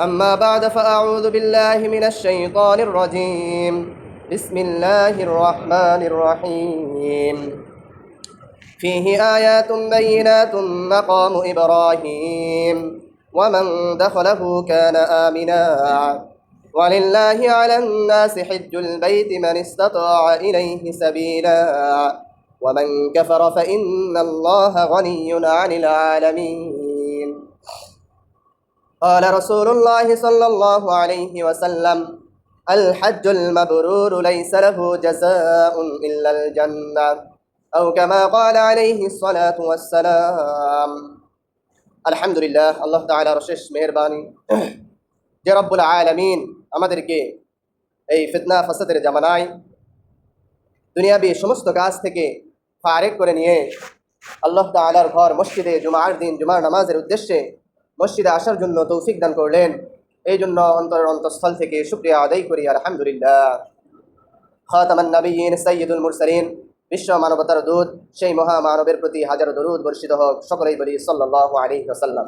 أما بعد فأعوذ بالله من الشيطان الرجيم. بسم الله الرحمن الرحيم. فيه آيات بينات مقام إبراهيم ومن دخله كان آمنا ولله على الناس حج البيت من استطاع إليه سبيلا ومن كفر فإن الله غني عن العالمين. قال رسول الله صلى الله عليه وسلم: الحج المبرور ليس له جزاء إلا الجنة أو كما قال عليه الصلاة والسلام. আলহামদুলিল্লাহ, আল্লাহ তাআলার অশেষ মেহেরবানি যে রব্বুল আলামিন আমাদেরকে এই ফিতনা ফাসাদের জামানায় দুনিয়াবি সমস্ত কাজ থেকে ফারেক করে নিয়ে আল্লাহ তাআলার ঘর মসজিদে জুমার দিন জুমার নামাজের উদ্দেশ্যে মসজিদে আসার জন্য তৌফিক দান করলেন। এই জন্য অন্তরের অন্তঃস্থল থেকে শুকরিয়া আদায় করি আলহামদুলিল্লাহ। খাতামান নবিয়্যিন সাইয়্যিদুল মুরসালিন, বিশ্ব মানবতার দূত সেই মহামানবের প্রতি হাজারো দরুদ বর্ষিত হোক। সকলেই বলি সাল্লাল্লাহু আলাইহি ওয়াসাল্লাম।